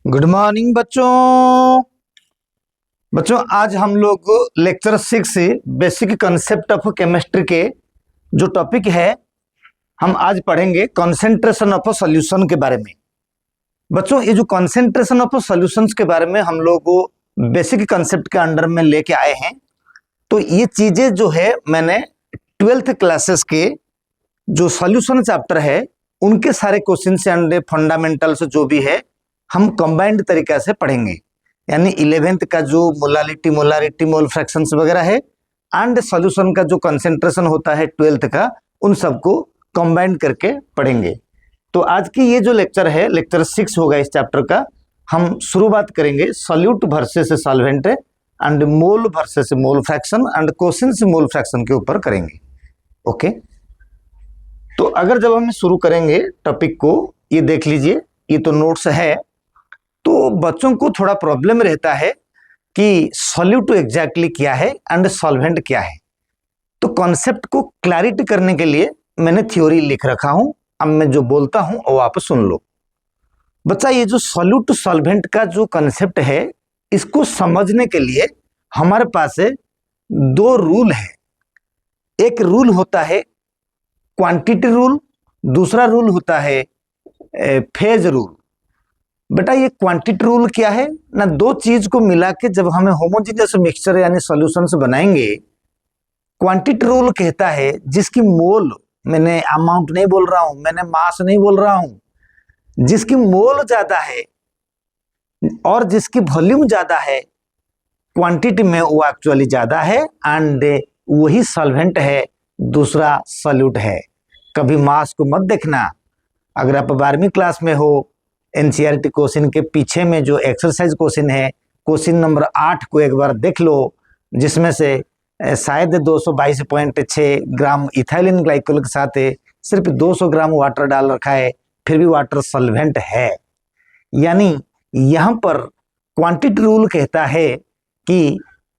Good morning बच्चों। आज हम लोग lecture 6 basic concept of chemistry के जो टॉपिक है हम आज पढ़ेंगे कंसेंट्रेशन ऑफ सॉल्यूशन के बारे में। बच्चों ये जो कंसेंट्रेशन ऑफ सॉल्यूशंस के बारे में हम लोग बेसिक कंसेप्ट के अंडर में लेके आए हैं, तो ये चीजें जो है मैंने 12th क्लासेस के जो सॉल्यूशन चैप्टर है उनके सारे क्वेश्चन से एंड फंडामेंटल्स जो भी है हम कंबाइंड तरीका से पढ़ेंगे। यानी 11th का जो मोलारिटी मोल फ्रैक्शंस वगैरह है एंड सॉल्यूशन का जो कंसेंट्रेशन होता है 12th का, उन सबको कंबाइंड करके पढ़ेंगे। तो आज की ये जो लेक्चर है लेक्चर 6 होगा इस चैप्टर का। हम शुरुआत करेंगे solute versus solvent and mole versus mole fraction and questions mole fraction के ऊपर करेंगे। ओके, तो अगर जब हम शुरू करेंगे टॉपिक को, ये देख लीजिए, ये तो नोट्स है। तो बच्चों को थोड़ा प्रॉब्लम रहता है कि सॉल्यूट एग्जैक्टली क्या है एंड सॉल्वेंट क्या है। तो कॉन्सेप्ट को क्लैरिटी करने के लिए मैंने थ्योरी लिख रखा हूं। अब मैं जो बोलता हूं वो आप सुन लो। बच्चा, ये जो सॉल्यूट सॉल्वेंट का जो कॉन्सेप्ट है इसको समझने के लिए हमारे पास दो रूल है। एक रूल होता है क्वांटिटी रूल, दूसरा रूल होता है फेज रूल। बेटा, ये क्वांटिटी रूल क्या है ना, दो चीज को मिला के जब हमें होमोजेनियस मिक्सचर यानी सॉल्यूशंस बनाएंगे, क्वांटिटी रूल कहता है जिसकी मोल, मैंने अमाउंट नहीं बोल रहा हूं, मैंने मास नहीं बोल रहा हूं, जिसकी मोल ज्यादा है और जिसकी वॉल्यूम ज्यादा है क्वांटिटी में, वो एक्चुअली ज्यादा है एंड वही सॉल्वेंट है, दूसरा सॉल्यूट है। कभी मास को मत देखना। अगर आप 12वीं क्लास में हो, एनसीईआरटी क्वेश्चन के पीछे में जो एक्सरसाइज क्वेश्चन है, क्वेश्चन नंबर 8 को एक बार देख लो, जिसमें से शायद 222.6 ग्राम इथाइलिन ग्लाइकोल के साथ सिर्फ 200 ग्राम वाटर डाल रखा है, फिर भी वाटर सॉल्वेंट है। यानी यहाँ पर क्वांटिटी रूल कहता है कि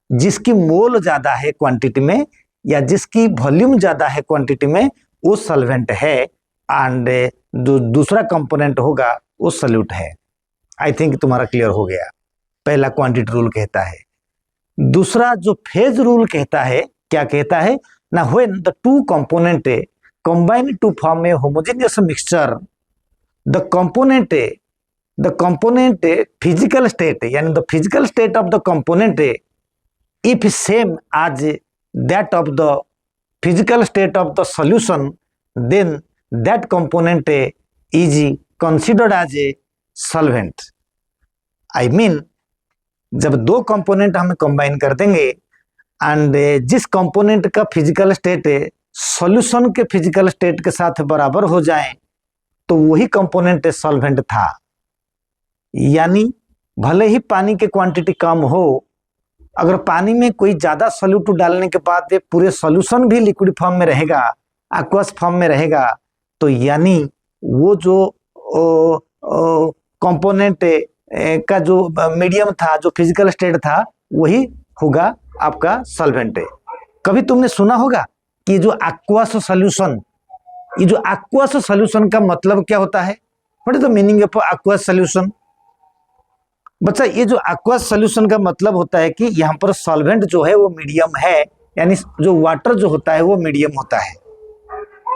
जिसकी मोल ज्यादा है क्वांटिटी में या जिसकी वॉल्यूम ज्यादा है क्वांटिटी में, वो सॉल्वेंट है एंड जो दूसरा कंपोनेंट होगा वो सॉल्यूट है। आई थिंक तुम्हारा क्लियर हो गया। पहला क्वांटिटी रूल कहता है। दूसरा जो फेज रूल कहता है, क्या कहता है ना, when the two component combine to form a homogeneous mixture, the component physical state, यानी the physical state of the component if same as that of the physical state of the solution, then that component is considered as a solvent. I mean, जब दो component हम combine कर देंगे and जिस component का physical state solution के physical state के साथ बराबर हो जाए तो वही कंपोनेंट सॉल्वेंट था। यानी भले ही पानी की क्वांटिटी कम हो, अगर पानी में कोई ज्यादा सॉल्यूट डालने के बाद पूरे सॉल्यूशन भी लिक्विड फॉर्म में रहेगा, एक्वस फॉर्म में रहेगा, तो यानी वो जो कंपोनेंट का जो मीडियम था, जो फिजिकल स्टेट था, वही होगा आपका सॉल्वेंट। कभी तुमने सुना होगा कि जो एक्वस सॉल्यूशन, ये जो एक्वस सॉल्यूशन का मतलब क्या होता है? What is the meaning of aqueous solution? बच्चा, ये जो एक्वस सॉल्यूशन का मतलब होता है कि यहाँ पर सॉल्वेंट जो है वो मीडियम है, यानी जो वाटर जो होता है वो मीडियम होता है।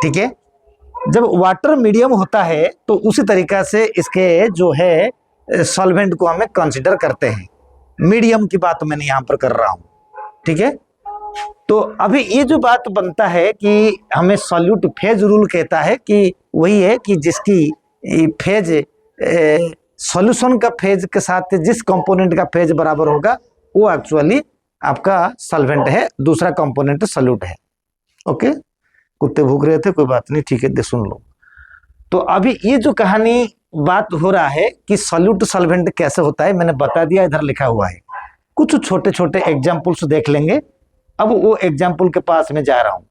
ठीक है, जब वाटर मीडियम होता है तो उसी तरीका से इसके जो है सॉल्वेंट को हमें कंसीडर करते हैं। मीडियम की बात मैंने यहाँ पर कर रहा हूँ। ठीक है, तो अभी ये जो बात बनता है कि हमें सॉल्यूट फेज रूल कहता है कि वही है कि जिसकी फेज सॉल्यूशन का फेज के साथ जिस कंपोनेंट का फेज बराबर होगा वो एक्चुअली आपका सॉल्वेंट है, दूसरा कंपोनेंट सॉल्यूट है। ओके, कुत्ते भूख रहे थे, कोई बात नहीं, ठीक है, दे सुन लो। तो अभी ये जो कहानी बात हो रहा है कि सॉल्यूट सॉल्वेंट कैसे होता है, मैंने बता दिया, इधर लिखा हुआ है। कुछ छोटे छोटे एग्जाम्पल्स देख लेंगे। अब वो एग्जाम्पल के पास में जा रहा हूं।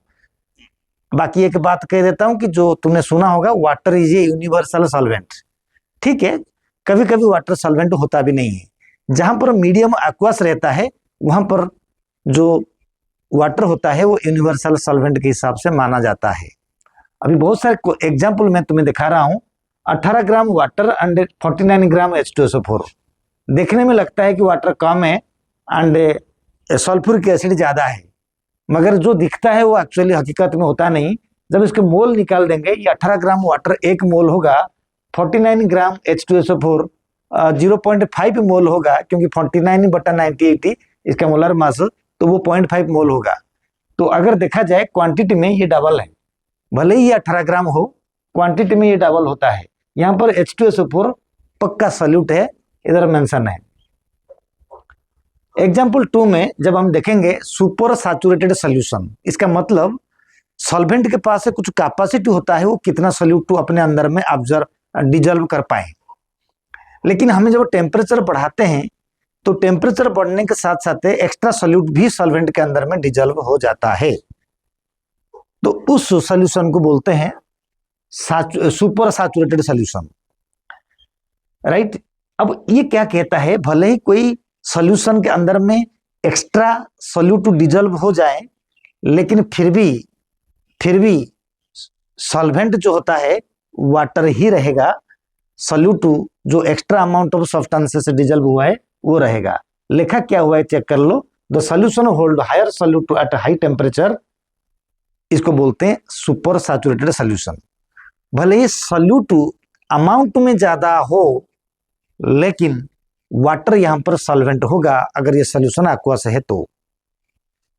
बाकी एक बात कह देता हूं कि जो तुमने सुना होगा, water is a universal solvent. ठीक है, कभी कभी वाटर सॉल्वेंट होता भी नहीं है। जहां पर मीडियम एक्वस रहता है वहां पर जो वाटर होता है वो यूनिवर्सल सॉल्वेंट के हिसाब से माना जाता है। अभी बहुत सारे एग्जाम्पल मैं तुम्हें दिखा रहा हूं, 18 gram water and 49 gram H2SO4। देखने में लगता है कि वाटर कम है एंड सल्फ्यूरिक एसिड ज़्यादा है, मगर जो दिखता है वो एक्चुअली हकीकत में होता नहीं। जब इसके मोल निकाल देंगे, ये 18 ग्राम वाटर 1 मोल होगा, 49 ग्राम H2SO4 0.5 मोल होगा, क्योंकि 49/90 इसका मोलर मास, तो वो 0.5 मोल होगा। तो अगर देखा जाए क्वांटिटी में ये डबल है, भले ही ये 18 ग्राम हो, क्वांटिटी में ये डबल होता है। यहाँ पर H2SO4 पक्का सॉल्यूट है, इधर मेंशन है। एग्जाम्पल 2 में जब हम देखेंगे सुपर सैचुरेटेड सॉल्यूशन, इसका मतलब सॉल्वेंट के पास से कुछ कैपेसिटी होता है वो कितना सॉल्यूट अपने अंदर में डिजॉल्व कर पाए। लेकिन हमें जब टेम्परेचर बढ़ाते हैं तो टेम्परेचर बढ़ने के साथ साथ एक्स्ट्रा सॉल्यूट भी सॉल्वेंट के अंदर में डिजॉल्व हो जाता है। तो उस सॉल्यूशन को बोलते हैं सुपर सैचुरेटेड सॉल्यूशन, राइट। अब ये क्या कहता है, भले ही कोई सॉल्यूशन के अंदर में एक्स्ट्रा सॉल्यूट डिजॉल्व हो जाए, लेकिन फिर भी सॉल्वेंट जो होता है वाटर ही रहेगा, सॉल्यूट जो एक्स्ट्रा अमाउंट ऑफ सब्सटेंसेस से डिजॉल्व हुआ है वो रहेगा। लिखा क्या हुआ है चेक कर लो, the solution hold higher solute at high temperature, इसको बोलते हैं सुपर सैचुरेटेड सॉल्यूशन। भले ही सॉल्यूट अमाउंट में ज्यादा हो, लेकिन वाटर यहां पर सॉल्वेंट होगा अगर ये सॉल्यूशन एक्वस है तो।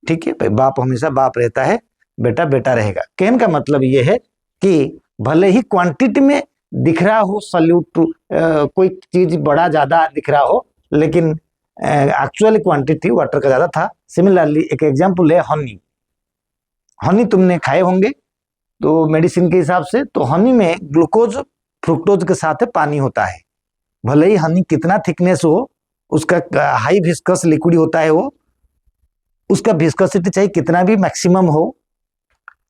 ठीक है भाई, बाप हमेशा बाप रहता है, बेटा बेटा रहेगा। कहने का मतलब ये है कि भले ही क्वांटिटी में दिख रहा हो सॉल्यूट, कोई चीज बड़ा ज्यादा दिख रहा हो, लेकिन एक्चुअल क्वांटिटी वाटर का ज्यादा था। सिमिलरली एक एग्जांपल है हनी। हनी तुमने खाए होंगे तो मेडिसिन के हिसाब से, तो हनी में ग्लूकोज फ्रुक्टोज के साथ पानी होता है। भले ही हनी कितना थिकनेस हो, उसका हाई विस्कस लिक्विड होता है वो, उसका विस्कोसिटी चाहे कितना भी मैक्सिमम हो,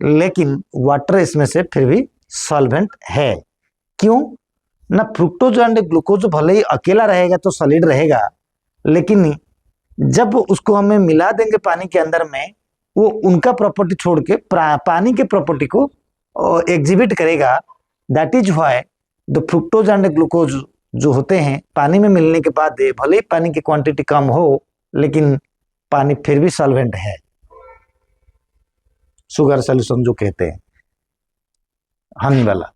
लेकिन वाटर इसमें से फिर भी सॉल्वेंट है। क्यों ना, फ्रुक्टोज एंड ग्लूकोज भले ही अकेला रहेगा तो सॉलिड रहेगा, लेकिन जब उसको हमें मिला देंगे पानी के अंदर में, वो उनका प्रॉपर्टी छोड़ के पानी के प्रॉपर्टी को एग्जिबिट करेगा। That is why the fructose and glucose जो होते हैं पानी में मिलने के बाद भले ही पानी की क्वांटिटी कम हो, लेकिन पानी फिर भी सॉल्वेंट है, शुगर सॉल्यूशन जो कहते हैं हनी वाला।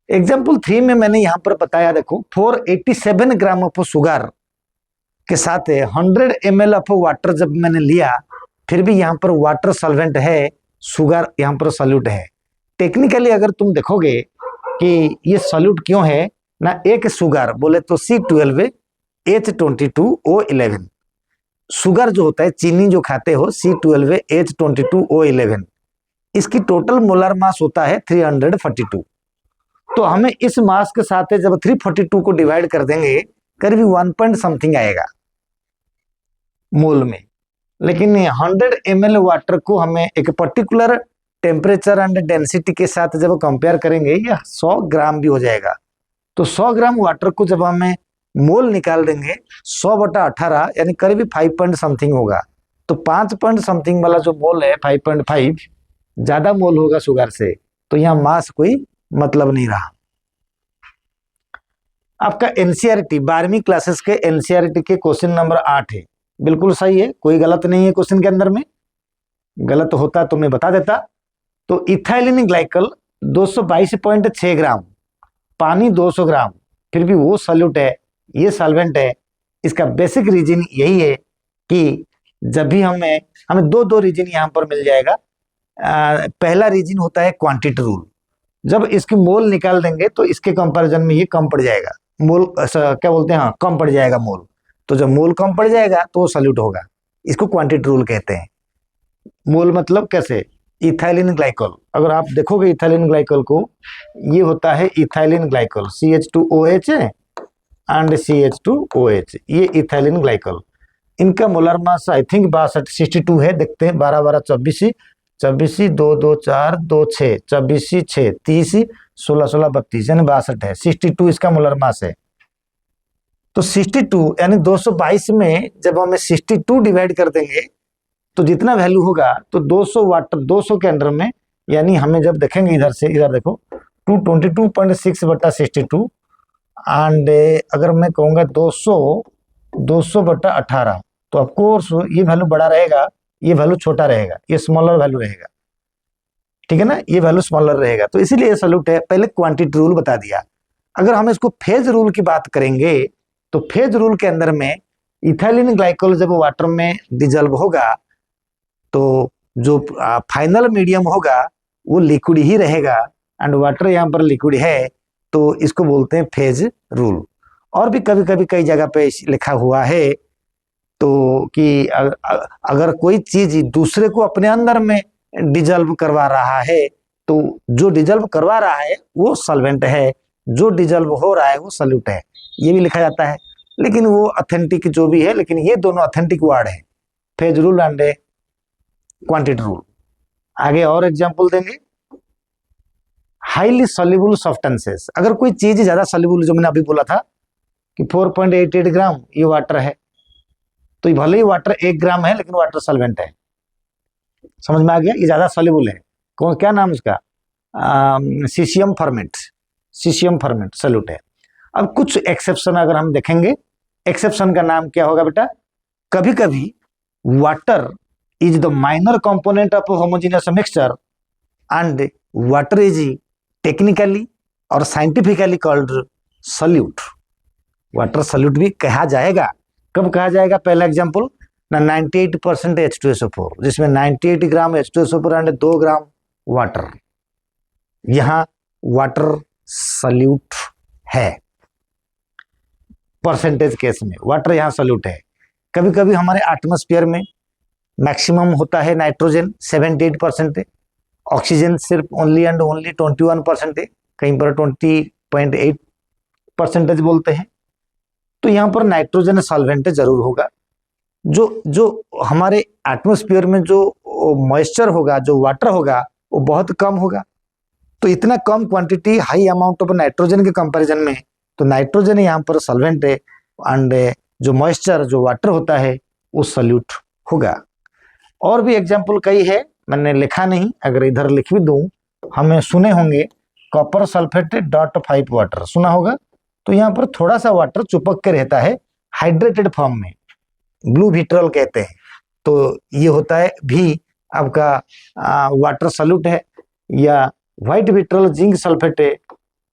एग्जाम्पल 3 में मैंने यहां पर बताया, देखो 487 ग्राम ऑफ शुगर के साथ 100 ml ऑफ वाटर जब मैंने लिया, फिर भी यहाँ पर वाटर सॉल्वेंट है, शुगर यहाँ पर सॉल्यूट है। टेक्निकली अगर तुम देखोगे कि ये सॉल्यूट क्यों है ना, एक शुगर बोले तो C12H22O11, शुगर जो होता है चीनी जो खाते हो C12H22O11, इसकी टोटल मोलर मास होता है 342। तो हमें इस मास के साथ जब 342 को डिवाइड कर देंगे, करीब 1 पॉइंट समथिंग आएगा मोल में। लेकिन 100 ml वाटर को हमें एक पर्टिकुलर टेम्परेचर एंड डेंसिटी के साथ जब कंपेयर करेंगे, ये 100 ग्राम भी हो जाएगा। तो 100 ग्राम वाटर को जब हमें मोल निकाल देंगे 100/18, यानी करीब 5 पॉइंट समथिंग होगा। तो 5 पॉइंट समथिंग वाला जो मोल है 5.5 ज्यादा मोल होगा शुगर से, तो यहाँ मास कोई मतलब नहीं रहा। आपका एनसीईआरटी 12वीं क्लासेस के एनसीईआरटी के क्वेश्चन नंबर 8 है, बिल्कुल सही है, कोई गलत नहीं है क्वेश्चन के अंदर में। गलत होता तो मैं बता देता। तो इथाइलिन ग्लाइकल 222.6 ग्राम, पानी 200 ग्राम, फिर भी वो सॉल्यूट है, ये सॉल्वेंट है। इसका बेसिक रीजन यही है कि जब भी हमें दो रीजन यहाँ पर मिल जाएगा। पहला रीजन होता है क्वांटिटी रूल, जब इसकी मोल निकाल देंगे तो इसके कंपैरिजन में ये कम पड़ जाएगा, मोल क्या बोलते हैं, हाँ कम पड़ जाएगा मोल। तो जब मोल कम पड़ जाएगा तो वो सॉल्यूट होगा, इसको क्वांटिटी रूल कहते हैं। मोल मतलब कैसे, इथाइलिन ग्लाइकॉल, अगर आप देखोगे इथाइलिन ग्लाइकॉल को, ये होता है ethylene glycol CH2OH and CH2OH, ये इथाइलिन ग्लाइकॉल। इनका मोलर मास आई थिंक 62 है, देखते हैं 12 12 24 24 2 2 4 2 6 24 6 30 16 16 32 यानी 62 है। 62 इसका मोलर मास है। तो 62 यानी 222 में जब हमें 62 डिवाइड कर देंगे तो जितना वैल्यू होगा, तो 200 वाटर 200 के अंडर में, यानी हमें जब देखेंगे इधर से, इधर देखो 222.6/62 एंड अगर मैं कहूँगा 200/18, तो ऑफकोर्स ये वैल्यू बड़ा रहेगा, ये वैल्यू छोटा रहेगा, ये स्मॉलर वैल्यू रहेगा, ठीक है ना, ये वैल्यू स्मॉलर रहेगा। तो इसीलिए सॉल्यूट है। पहले क्वांटिटी रूल बता दिया। अगर हम इसको फेज रूल की बात करेंगे तो फेज रूल के अंदर में इथाइलिन ग्लाइकोल जब वाटर में डिजल्व होगा तो जो फाइनल मीडियम होगा वो लिक्विड ही रहेगा, एंड वाटर यहाँ पर लिक्विड है, तो इसको बोलते हैं फेज रूल। और भी कभी कभी कई जगह पे लिखा हुआ है तो कि अगर कोई चीज दूसरे को अपने अंदर में डिजल्व करवा रहा है तो जो डिजल्व करवा रहा है वो सॉल्वेंट है, जो डिजल्व हो रहा है वो सॉल्यूट है, ये भी लिखा जाता है। लेकिन वो ऑथेंटिक जो भी है, लेकिन ये दोनों ऑथेंटिक वर्ड है, phase rule and quantity rule. आगे और एग्जांपल देंगे। हाईली सॉल्युबल सब्सटेंसेस, अगर कोई चीज ज्यादा सॉल्युबल, जो मैंने अभी बोला था कि 4.88 ग्राम ये वाटर है, तो भले ही वाटर 1 ग्राम है लेकिन वाटर सॉल्वेंट है। समझ में आ गया, ये ज्यादा सॉल्युबल है। कौन, क्या नाम उसका, caesium ferment, caesium ferment solute है। अब कुछ एक्सेप्शन अगर हम देखेंगे, एक्सेप्शन का नाम क्या होगा बेटा, कभी कभी water is the minor component of homogeneous mixture and water is technically और scientifically called solute. Water solute भी कहा जाएगा। कब कहा जाएगा, पहला एग्जांपल ना 98% H2SO4, जिसमें 98 ग्राम H2SO4 एंड 2 ग्राम वाटर, यहां वाटर सॉल्यूट है। परसेंटेज केस में वाटर यहां सॉल्यूट है। कभी कभी हमारे एटमॉस्फेयर में मैक्सिमम होता है नाइट्रोजन 78%, ऑक्सीजन सिर्फ ओनली एंड ओनली 21%, कहीं पर 20.8% बोलते हैं। तो यहाँ पर नाइट्रोजन सॉल्वेंट जरूर होगा। जो हमारे एटमॉस्फेयर में जो मॉइस्चर होगा, जो वाटर होगा, वो बहुत कम होगा। तो इतना कम quantity, high amount of nitrogen के कंपैरिजन में, तो नाइट्रोजन यहाँ पर सॉल्वेंट है एंड जो मॉइस्चर, जो वाटर होता है वो सॉल्यूट होगा। और भी एग्जाम्पल कई है, मैंने लिखा नहीं, अगर इधर लिख भी दूं, हमें सुने होंगे कॉपर सल्फेट .5 वाटर, सुना होगा। तो यहाँ पर थोड़ा सा वाटर चिपक के रहता है हाइड्रेटेड फॉर्म में, ब्लू विट्रल कहते हैं। तो ये होता है भी आपका वाटर सॉल्यूट है। या white vitriol zinc sulphate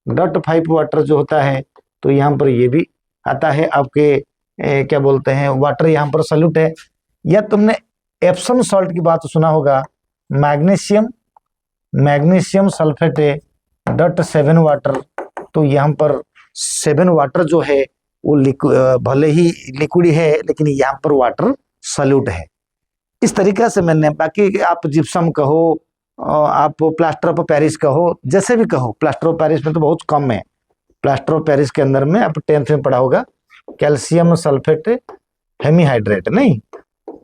.5 water जो होता है, तो यहाँ पर ये भी आता है आपके क्या बोलते हैं, वाटर यहाँ पर सॉल्यूट है। या तुमने एप्सम सॉल्ट की बात सुना होगा, मैग्नीशियम सल्फेट .7 वाटर, तो यहाँ पर 7 वाटर जो है वो भले ही लिक्विड है लेकिन यहाँ पर वाटर सॉल्यूट है। इस तरीका से मैंने, बाकी आप जिप्सम कहो, आप प्लास्टर ऑफ पेरिस कहो, जैसे भी कहो, प्लास्टर ऑफ पेरिस में तो बहुत कम है। प्लास्टर ऑफ पेरिस के अंदर में आप 10th में पढ़ा होगा, कैल्शियम सल्फेट हेमीहाइड्रेट, नहीं,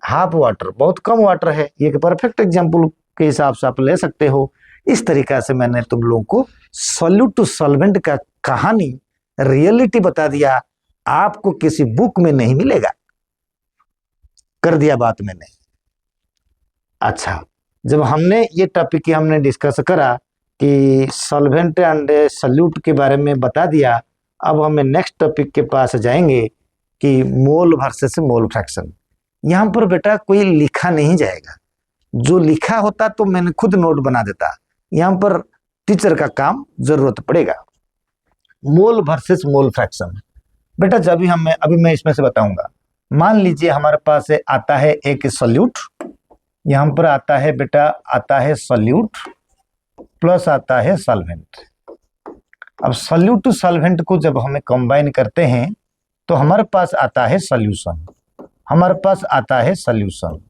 हाफ वाटर, बहुत कम वाटर है। ये एक परफेक्ट एग्जाम्पल के हिसाब से आप ले सकते हो। इस तरीका से मैंने तुम लोगों को सॉल्यूट टू सॉल्वेंट का कहानी, रियलिटी बता दिया। आपको किसी बुक में नहीं मिलेगा, कर दिया बात मैंने। अच्छा, जब हमने ये टॉपिक की हमने डिस्कस करा कि सॉल्वेंट एंड सॉल्यूट के बारे में बता दिया, अब हमें नेक्स्ट टॉपिक के पास जाएंगे कि मोल वर्सेस मोल फ्रैक्शन। यहाँ पर बेटा कोई लिखा नहीं जाएगा, जो लिखा होता तो मैंने खुद नोट बना देता, यहाँ पर टीचर का काम जरूरत पड़ेगा। मोल वर्सेस मोल फ्रैक्शन बेटा, जब भी अभी मैं इसमें से बताऊंगा। मान लीजिए हमारे पास आता है एक सॉल्यूट, यहाँ पर आता है बेटा, आता है सॉल्यूट प्लस आता है सॉल्वेंट। अब सॉल्यूट टू सॉल्वेंट को जब हमें कंबाइन करते हैं तो हमारे पास आता है सॉल्यूशन, हमारे पास आता है सॉल्यूशन।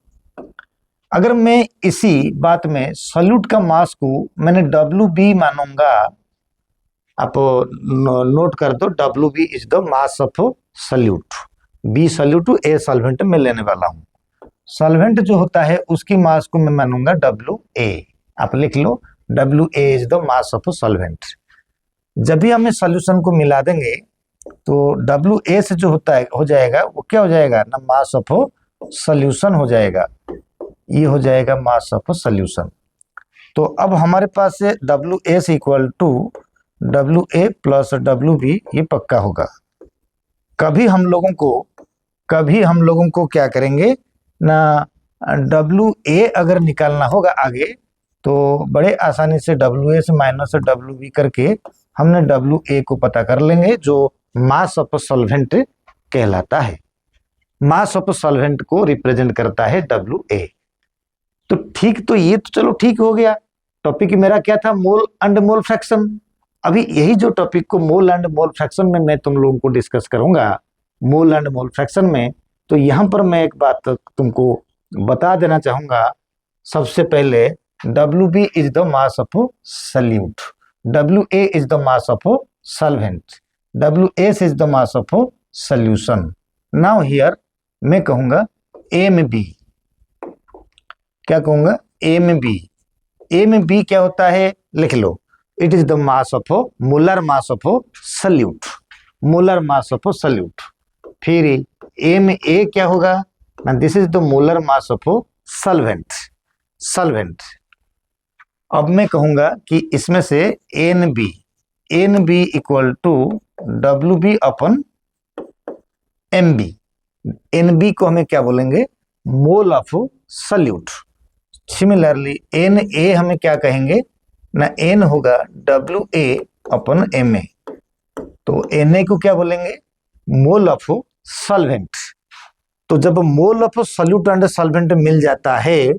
अगर मैं इसी बात में सॉल्यूट का मास को मैंने WB मानूंगा, आप नोट कर दो, WB is the mass of solute, B solute to A solvent में लेने वाला हूं। सॉल्वेंट जो होता है उसकी मास को मैं मानूंगा WA, आप लिख लो WA is the mass of solvent. जब भी हमें सॉल्यूशन को मिला देंगे तो WA से जो होता है हो जाएगा, वो क्या हो जाएगा ना, मास ऑफ सॉल्यूशन हो जाएगा, ये हो जाएगा मास ऑफ सॉल्यूशन। तो अब हमारे पास WS equal to WA plus WB ये पक्का होगा। कभी हम लोगों को क्या करेंगे ना, WA अगर निकालना होगा आगे तो बड़े आसानी से WA से माइनस WB करके हमने WA को पता कर लेंगे, जो मास ऑफ सॉल्वेंट कहलाता है। मास ऑफ सॉल्वेंट को रिप्रेजेंट करता है WA। तो ठीक, तो ये तो चलो ठीक हो गया। टॉपिक मेरा क्या था, मोल एंड मोल फ्रैक्शन। अभी यही जो टॉपिक को मोल एंड मोल फ्रैक्शन में मैं तुम लोगों को डिस्कस करूंगा, मोल एंड मोल फ्रैक्शन में। तो यहां पर मैं एक बात तुमको बता देना चाहूंगा। सबसे पहले WB is the mass of solute, WA is the mass of solvent, WS is the mass of solution. Now here मैं कहूंगा MB, क्या कहूंगा MB। MB क्या होता है, लिख लो, it is the mass of molar mass of solute, molar mass of solute. फिर MA क्या होगा ना, this is the molar mass of solvent, solvent. अब मैं कहूंगा कि इसमें से NB इक्वल टू WB अपन MB। NB को हमें क्या बोलेंगे, mole of solute. Similarly NA हमें क्या कहेंगे ना, N होगा WA अपन MA। तो Na को क्या बोलेंगे, मोल ऑफ सॉल्वेंट। तो जब mole of solute and solvent मिल जाता है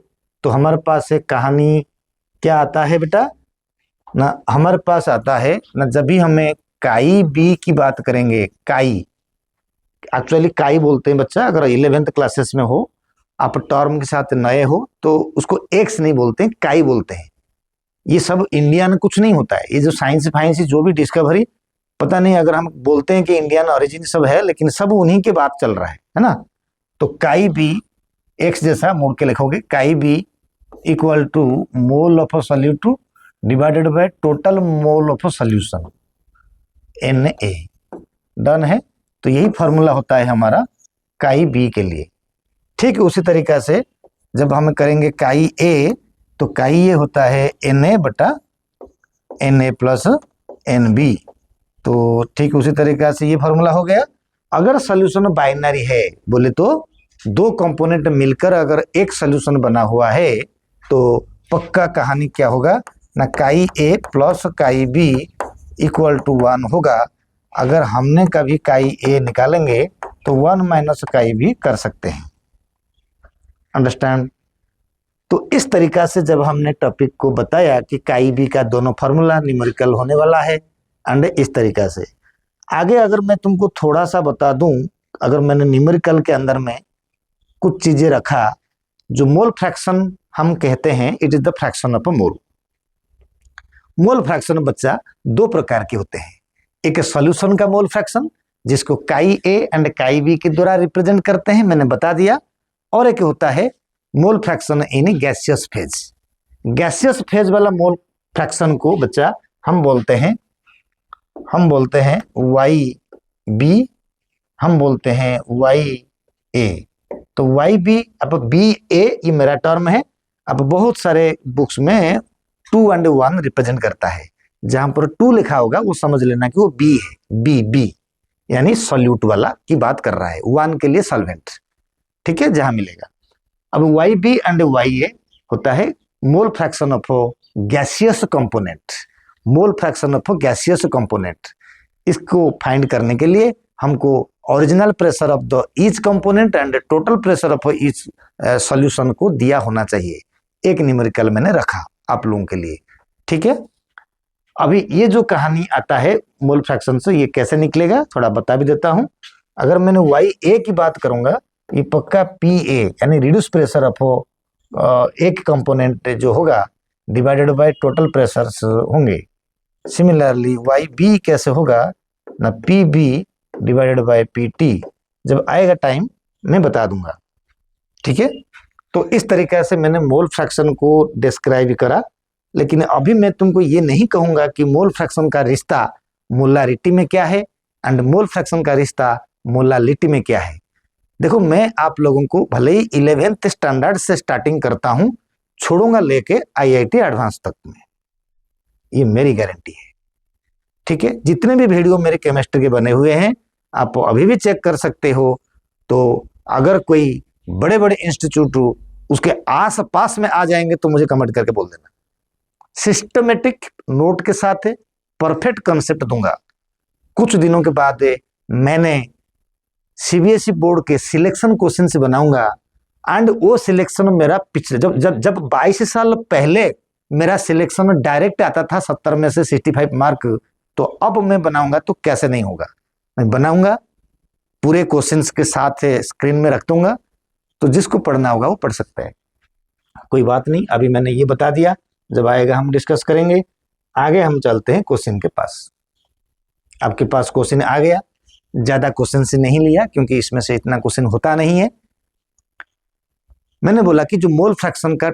तो हमारे पास एक कहानी क्या आता है बेटा ना, हमारे पास आता है ना, जब भी हमें काई बी की बात करेंगे, काई एक्चुअली काई बोलते हैं बच्चा, अगर 11th क्लासेस में हो, आप टर्म के साथ नए हो तो उसको एक्स नहीं बोलते हैं, काई बोलते हैं। ये सब इंडिया में कुछ नहीं होता है, ये जो साइंस फाइंस जो भी डिस्कवरी, पता नहीं, अगर हम बोलते हैं कि इंडियन ओरिजिन सब है, लेकिन सब उन्हीं के बात चल रहा है ना। तो काई बी एक्स जैसा मोड़ के लिखोगे, chi B equal to mole of solute divided by total mole of solution, Na। Done है। तो यही फॉर्मूला होता है हमारा काई बी के लिए। ठीक उसी तरीका से जब हम करेंगे काई ए, तो काई ए होता है Na बटा Na प्लस NB। तो ठीक उसी तरीका से ये फॉर्मूला हो गया। अगर सॉल्यूशन बाइनरी है बोले तो दो कंपोनेंट मिलकर अगर एक सॉल्यूशन बना हुआ है तो पक्का कहानी क्या होगा ना, chi A plus chi B equal to 1 होगा। अगर हमने कभी काई ए निकालेंगे तो 1 माइनस काई बी कर सकते हैं। अंडरस्टैंड। तो इस तरीका से जब हमने टॉपिक को बताया कि काई बी का दोनों फार्मूला न्यूमेरिकल होने वाला है, एंड इस तरीका से आगे अगर मैं तुमको थोड़ा सा बता दूं, अगर मैंने न्यूमेरिकल के अंदर में कुछ चीजें रखा, जो मोल फ्रैक्शन हम कहते हैं, it is the fraction of mole. Mole fraction बच्चा दो प्रकार के होते हैं, एक सॉल्यूशन का मोल फ्रैक्शन जिसको काई ए एंड काई बी के द्वारा रिप्रेजेंट करते हैं, मैंने बता दिया, और एक होता है mole fraction in gaseous phase. Gaseous phase वाला मोल फ्रैक्शन को बच्चा हम बोलते हैं वाई बी, हम बोलते हैं वाई ए। तो वाई बी, अब बी ए ये मेरा टर्म है। अब बहुत सारे बुक्स में 2 and 1 रिप्रेजेंट करता है, जहां पर 2 लिखा होगा वो समझ लेना कि वो बी है, बी यानी सॉल्यूट वाला की बात कर रहा है, 1 के लिए सॉल्वेंट। ठीक है, जहां मिलेगा। अब वाई बी एंड वाई ए होता है मोल fraction of gaseous component, mole fraction of gaseous component. इसको फाइंड करने के लिए हमको original pressure of the each component and total pressure of each solution को दिया होना चाहिए। एक न्यूमेरिकल मैंने रखा आप लोगों के लिए। ठीक है, अभी ये जो कहानी आता है मोल फ्रैक्शन से, ये कैसे निकलेगा थोड़ा बता भी देता हूं। अगर मैंने वाई ए की बात करूंगा, ये पक्का पी ए यानी रिड्यूस प्रेशर ऑफ एक कंपोनेंट जो होगा डिवाइडेड बाय टोटल प्रेशर्स होंगे। सिमिलरली वाई बी कैसे होगा ना, P B divided by P T. जब आएगा टाइम मैं बता दूंगा। ठीक है, तो इस तरीके से मैंने मोल फ्रैक्शन को डिस्क्राइब करा, लेकिन अभी मैं तुमको ये नहीं कहूंगा कि मोल फ्रैक्शन का रिश्ता मोलारिटी में क्या है एंड मोल फ्रैक्शन का रिश्ता मोलालिटी में क्या है। देखो, मैं आप लोगों को भले ही 11th स्टैंडर्ड से स्टार्टिंग करता हूं, छोड़ूंगा लेके IIT एडवांस तक में, ये मेरी गारंटी है। ठीक है, जितने भी वीडियो मेरे केमिस्ट्री के बने हुए हैं आप अभी भी चेक कर सकते हो। तो अगर कोई बड़े बड़े इंस्टीट्यूट उसके आस पास में आ जाएंगे तो मुझे कमेंट करके बोल देना। सिस्टमेटिक नोट के साथ परफेक्ट कंसेप्ट दूंगा। कुछ दिनों के बाद मैंने सीबीएसई बोर्ड के सिलेक्शन क्वेश्चन से बनाऊंगा एंड वो सिलेक्शन मेरा पिछले जब जब जब 22 साल पहले मेरा सिलेक्शन डायरेक्ट आता था 70 में से 65 मार्क, तो अब मैं बनाऊंगा तो कैसे नहीं होगा। मैं बनाऊंगा पूरे क्वेश्चंस के साथ स्क्रीन में रख दूंगा, तो जिसको पढ़ना होगा वो पढ़ सकता है। कोई बात नहीं, अभी मैंने ये बता दिया, जब आएगा हम डिस्कस करेंगे। आगे हम चलते हैं क्वेश्चन के पास। आपके पास क्वेश्चन आ गया, ज्यादा क्वेश्चन से नहीं लिया क्योंकि इसमें से इतना क्वेश्चन होता नहीं है। मैंने बोला कि जो मोल फ्रैक्शन का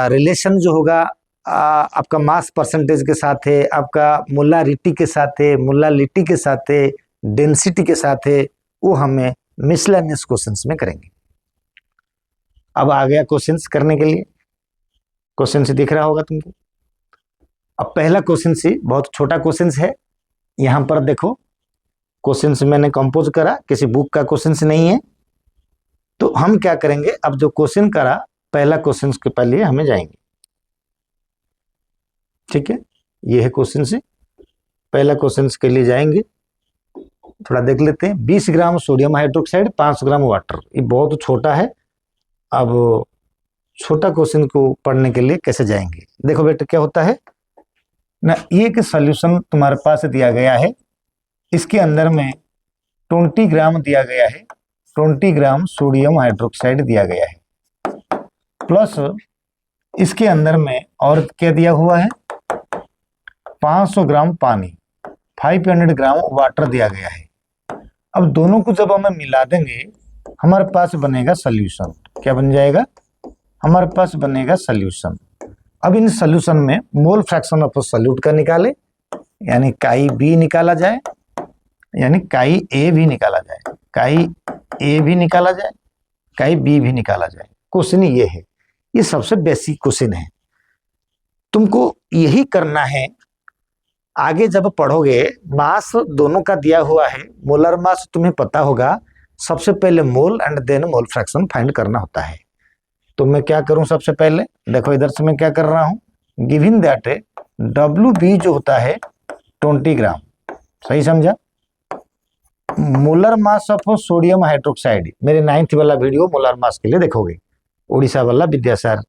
रिलेशन जो होगा आपका मास परसेंटेज के साथ है, आपका मोलारिटी के साथ है, मोलालिटी के साथ है, डेंसिटी के साथ है, वो हमें मिसलेनियस क्वेश्चंस में करेंगे। अब आ गया क्वेश्चंस करने के लिए। क्वेश्चन से दिख रहा होगा तुमको। अब पहला क्वेश्चन से बहुत छोटा क्वेश्चन है, यहां पर देखो क्वेश्चन से मैंने कंपोज करा, किसी बुक का क्वेश्चन से नहीं है। तो हम क्या करेंगे, अब जो क्वेश्चन करा पहला क्वेश्चन के पहले हमें जाएंगे। ठीक है, ये है क्वेश्चन से, पहला क्वेश्चन के लिए जाएंगे। थोड़ा देख लेते हैं। 20 gram sodium hydroxide 5 gram water, ये बहुत छोटा है। अब छोटा क्वेश्चन को पढ़ने के लिए कैसे जाएंगे, देखो बेटा क्या होता है ना, ये एक सॉल्यूशन तुम्हारे पास दिया गया है, इसके अंदर में 20 ग्राम दिया गया है, 20 ग्राम सोडियम हाइड्रोक्साइड दिया गया है, प्लस इसके अंदर में और क्या दिया हुआ है, 500 ग्राम पानी, 500 ग्राम वाटर दिया गया है। अब दोनों को जब हम मिला देंगे हमारे पास बनेगा सॉल्यूशन। क्या बन जाएगा, हमारे पास बनेगा सॉल्यूशन। अब इन सॉल्यूशन में मोल फ्रैक्शन ऑफ सॉल्यूट का निकाले, यानी काई बी निकाला जाए, यानी काई ए भी निकाला जाए, काई ए भी निकाला जाए, काई बी भी निकाला जाए। क्वेश्चन ये है, ये सबसे बेसिक क्वेश्चन है, तुमको यही करना है। आगे जब पढ़ोगे मास दोनों का दिया हुआ है, मोलर मास तुम्हें पता होगा, सबसे पहले mole and then mole fraction find करना होता है। तो मैं क्या करूं, सबसे पहले देखो इधर से मैं क्या कर रहा हूं, गिवन दैट डब्ल्यू बी जो होता है 20 ग्राम, सही समझा। Molar mass of sodium hydroxide, मेरे 9th वाला वीडियो मोलर मास के लिए देखोगे, उड़ीसा वाला विद्यासागर,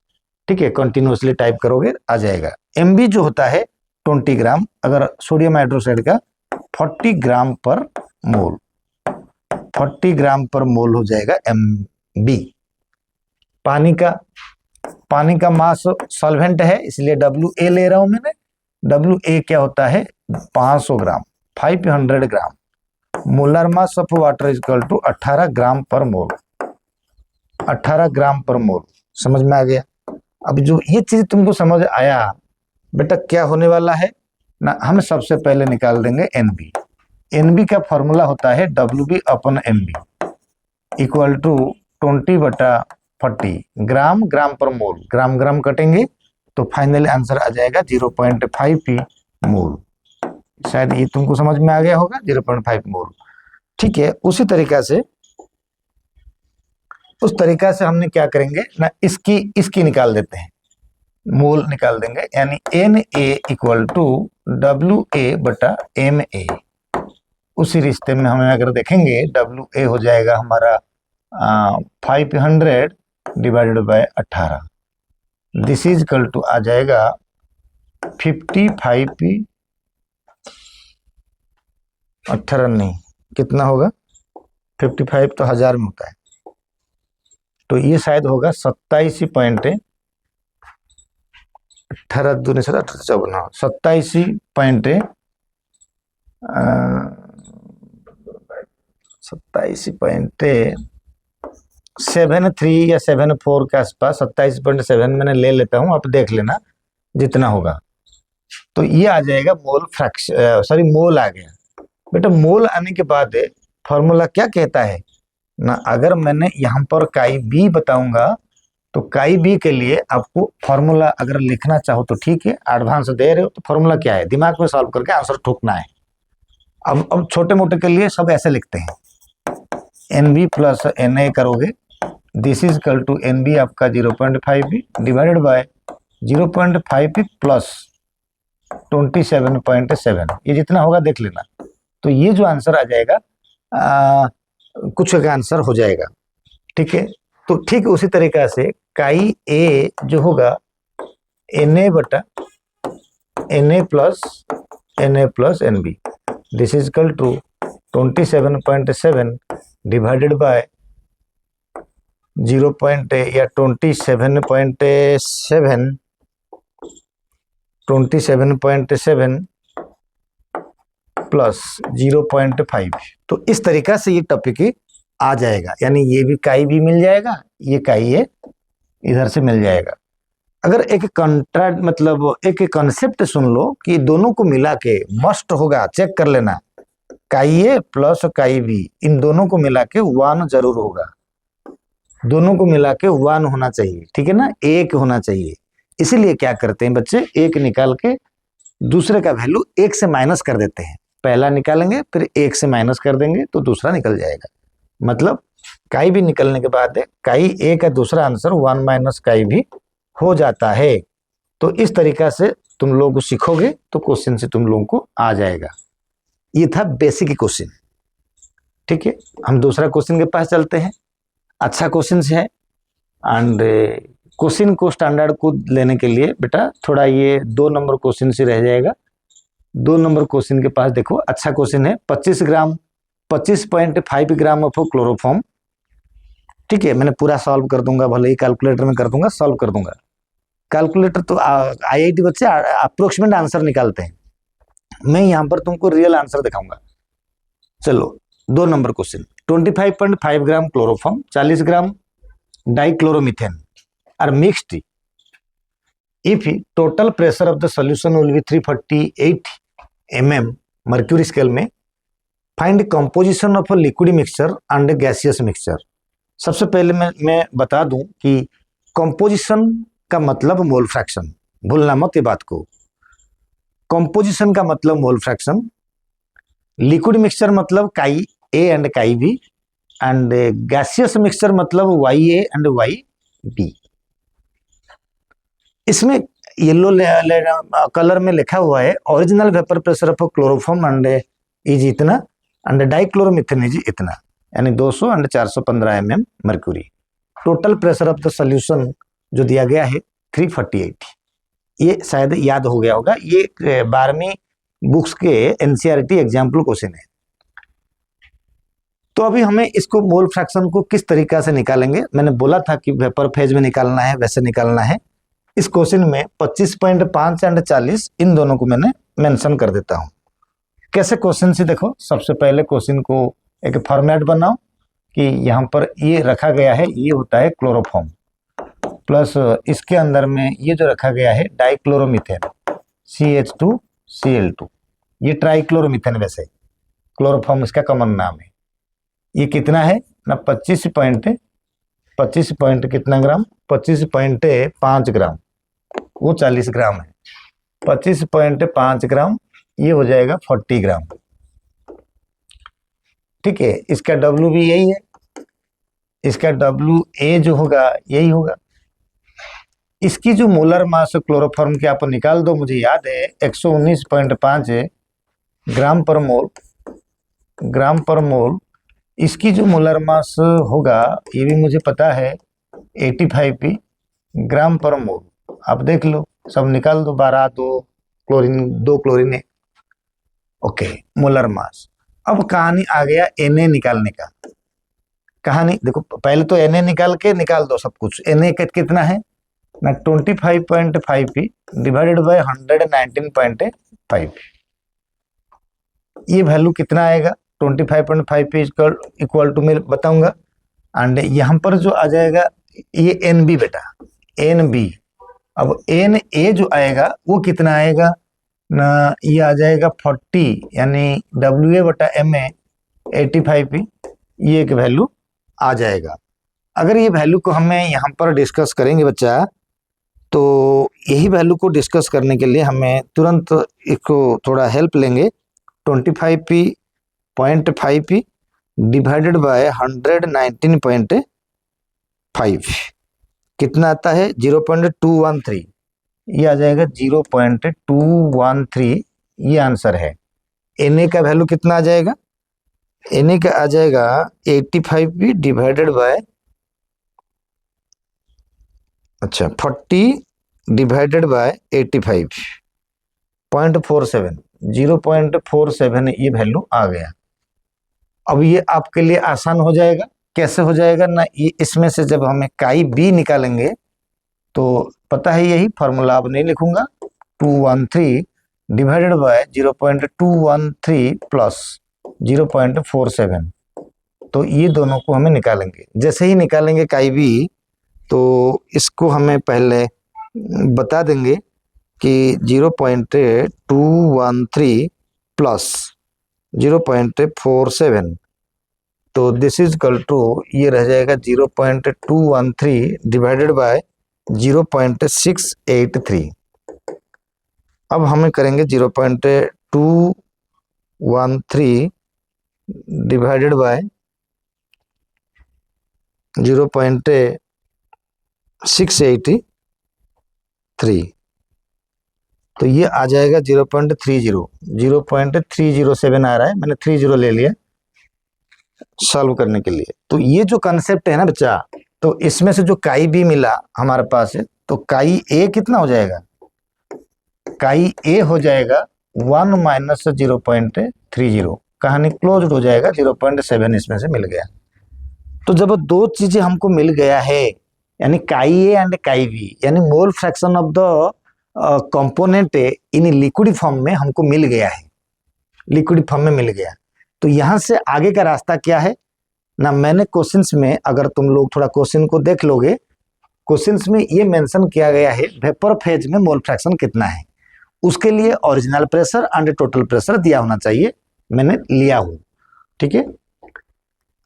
ठीक है, कंटिन्यूअसली टाइप करोगे आ जाएगा। एमबी जो होता है 20 ग्राम, अगर सोडियम हाइड्रोक्साइड का 40 ग्राम पर मोल, 40 ग्राम पर मोल हो जाएगा एमबी। पानी का मास सॉल्वेंट है इसलिए डब्ल्यू ए ले रहा हूं मैंने। डब्ल्यू ए क्या होता है, 500 gram, 500 gram. Molar mass of water is equal to 18 gram पर मोल, 18 ग्राम पर मोल। समझ में आ गया। अब जो ये चीज तुमको समझ आया बेटा, क्या होने वाला है ना, हम सबसे पहले निकाल देंगे एनबी। एनबी का फॉर्मूला होता है W B upon M B equal to 20/40 gram gram पर मोल, ग्राम ग्राम कटेंगे तो फाइनली आंसर आ जाएगा 0.5 मोल। शायद ये तुमको समझ में आ गया होगा, 0.5 मोल। ठीक है, उसी तरीका से उस तरीका से हमने क्या करेंगे ना, इसकी निकाल देते हैं, मोल निकाल देंगे, यानी N A equal to W A बटा एम ए। उसी रिश्ते में हमें अगर देखेंगे डब्ल्यू ए हो जाएगा हमारा 500 divided by 18, this is equal to आ जाएगा 55, 18 नहीं कितना होगा, 55 तो 1000 में होता है, तो ये शायद होगा 27.18 दूनी 57, 27.73 या 74 के आसपास, 27.7 मैंने ले लेता हूं, आप देख लेना जितना होगा। तो ये आ जाएगा मोल फ्रैक्शन, सॉरी मोल आ गया बेटा। मोल आने के बाद फॉर्मूला क्या कहता है ना, अगर मैंने यहाँ पर काई बी बताऊंगा तो काई बी के लिए आपको फॉर्मूला अगर लिखना चाहो तो ठीक है, एडवांस दे रहे हो तो फॉर्मूला क्या है, दिमाग में सॉल्व करके आंसर ठोकना है। अब छोटे मोटे के लिए सब ऐसे लिखते हैं, N B plus N A करोगे, this is equal to N B आपका 0.5 डिवाइडेड बाय 0.5 प्लस 27.7, ये जितना होगा देख लेना। तो ये जो आंसर आ जाएगा कुछ का आंसर हो जाएगा, ठीक है। तो ठीक उसी तरीका से काई ए जो होगा एन ए बटा N A plus N B, this is equal to 27.7 divided by 27.7 plus 0.5। तो इस तरीका से ये टॉपिक आ जाएगा, यानी ये भी काई भी मिल जाएगा, ये काई ये इधर से मिल जाएगा। अगर एक कंट्राक्ट मतलब एक कॉन्सेप्ट सुन लो कि दोनों को मिला के मस्ट होगा, चेक कर लेना, काई ए प्लस काई बी, इन दोनों को मिला के 1 जरूर होगा, दोनों को मिला के 1 होना चाहिए, ठीक है ना, 1 होना चाहिए। इसीलिए क्या करते हैं बच्चे, 1 निकाल के दूसरे का वैल्यू 1 से माइनस कर देते हैं, पहला निकालेंगे फिर 1 से माइनस कर देंगे तो दूसरा निकल जाएगा। मतलब काई भी निकलने के बाद काई ए का दूसरा आंसर 1 माइनस काई भी हो जाता है। तो इस तरीका से तुम लोग सीखोगे तो क्वेश्चन से तुम लोगों को आ जाएगा। ये था बेसिक क्वेश्चन, ठीक है। हम दूसरा क्वेश्चन के पास चलते हैं। अच्छा क्वेश्चन है एंड क्वेश्चन को स्टैंडर्ड को लेने के लिए बेटा थोड़ा ये 2 नंबर क्वेश्चन से रह जाएगा। 2 नंबर क्वेश्चन के पास देखो, अच्छा क्वेश्चन है, 25.5 ग्राम ऑफ क्लोरोफॉर्म, ठीक है। मैंने पूरा सॉल्व कर दूंगा, भले ही कैलकुलेटर में कर दूंगा, सॉल्व कर दूंगा। कैलकुलेटर तो आईआईटी बच्चे अप्रोक्सीमेट आंसर निकालते हैं, मैं यहाँ पर तुमको रियल आंसर दिखाऊंगा। चलो 2 number question, 25.5 gram chloroform, 40 gram dichloromethane are mixed if total pressure of the solution will be 348 mm mercury scale में find composition of a liquid mixture and a gaseous mixture। सबसे पहले मैं बता दूं कि composition का मतलब मोल फ्रैक्शन, भूलना मत ये बात को। composition का मतलब मोल फ्रैक्शन, liquid mixture मतलब chi A and chi B, and gaseous mixture मतलब Y A and Y B. इसमें येलो कलर में लिखा हुआ है original vapour pressure of chloroform and is इतना एंड डाइक्लोरोमीथेन इज इतना, यानी 200 and 415 mm mercury. Total pressure of the solution जो दिया गया है 348। ये शायद याद हो गया होगा, ये 12वीं बुक्स के एनसीईआरटी एग्जाम्पल क्वेश्चन है। तो अभी हमें इसको मोल फ्रैक्शन को किस तरीका से निकालेंगे, मैंने बोला था कि वेपर फेज में निकालना है, वैसे निकालना है। इस क्वेश्चन में 25.5 एंड 40 इन दोनों को मैंने मेंशन कर देता हूं। कैसे क्वेश्चन से देखो, सबसे पहले क्वेश्चन को एक फॉर्मेट बनाओ कि यहाँ पर ये रखा गया है, ये होता है क्लोरोफॉर्म, प्लस इसके अंदर में ये जो रखा गया है डाइक्लोरोमीथेन CH2Cl2, ये ट्राइक्लोरोमीथेन, वैसे क्लोरोफॉर्म इसका कॉमन नाम है। ये कितना है ना 25 पॉइंट कितना ग्राम, 25.5 ग्राम, वो 40 ग्राम है, 25.5 ग्राम, ये हो जाएगा 40 ग्राम, ठीक है। इसका W भी यही है, इसका WA जो होगा यही होगा। इसकी जो मोलर मास क्लोरोफॉर्म की आप निकाल दो, मुझे याद है 119.5 ग्राम पर मोल। इसकी जो मोलर मास होगा ये भी मुझे पता है 85 ग्राम पर मोल। आप देख लो, सब निकाल दो, 12 2 क्लोरीन है, ओके, मोलर मास। अब कहानी आ गया Na निकालने का। कहानी देखो, पहले तो Na निकाल दो सब कुछ। Na कितना है ना 25.5 डिवाइडेड बाय 119.5, ये वैल्यू कितना आएगा 25.5 इक्वल टू मैं बताऊंगा। एंड यहाँ पर जो आ जाएगा ये NB बेटा, NB। अब Na जो आएगा वो कितना आएगा ना, ये आ जाएगा 40, यानी WA बटा MA 85, ये एक वैल्यू आ जाएगा। अगर ये वैल्यू को हमें यहाँ पर डिस्कस करेंगे बच्चा, तो यही वैल्यू को डिस्कस करने के लिए हमें तुरंत इसको थोड़ा हेल्प लेंगे 25p 0.5p डिवाइडेड बाय 119.5 कितना आता है 0.213। ये आ जाएगा 0.213। ये आंसर है। Na का वैल्यू कितना आ जाएगा? Na का आ जाएगा 85p divided by 40 divided by 85 0.47 0.47 ये वैल्यू आ गया। अब ये आपके लिए आसान हो जाएगा। कैसे हो जाएगा ना, ये इसमें से जब हमें काई बी निकालेंगे तो पता है यही फॉर्मूला, अब नहीं लिखूंगा। 213 डिवाइडेड बाय 0.213 प्लस 0.47, तो ये दोनों को हमें निकालेंगे। जैसे ही निकालेंगे काई बी तो इसको हमें पहले बता देंगे कि 0.213 प्लस 0.47, तो दिस इज इक्वल टू ये रह जाएगा 0.213 डिवाइडेड बाय 0.683। अब हमें करेंगे 0.213 डिवाइडेड बाय 0.683, तो ये आ जाएगा 0.307 आ रहा है। मैंने 30 ले लिया सॉल्व करने के लिए। तो ये जो कंसेप्ट है ना बच्चा, तो इसमें से जो काई बी मिला हमारे पास है, तो काई ए कितना हो जाएगा? काई ए हो जाएगा 1 माइनस 0.30। कहानी क्लोज हो जाएगा। 0.7 इसमें से मिल गया। तो जब दो चीजें हमको मिल गया है, यानी काई ए एंड काई बी, यानी मोल fraction of the component in liquid form में हमको मिल गया है, लिक्विड फॉर्म में मिल गया। तो यहां से आगे का रास्ता क्या है ना, मैंने क्वेश्चंस में, अगर तुम लोग थोड़ा क्वेश्चन को देख लोगे, क्वेश्चंस में ये मेंशन किया गया है वेपर फेज में मोल फ्रैक्शन कितना है। उसके लिए original pressure and total pressure दिया होना चाहिए, मैंने लिया हूं। ठीक है,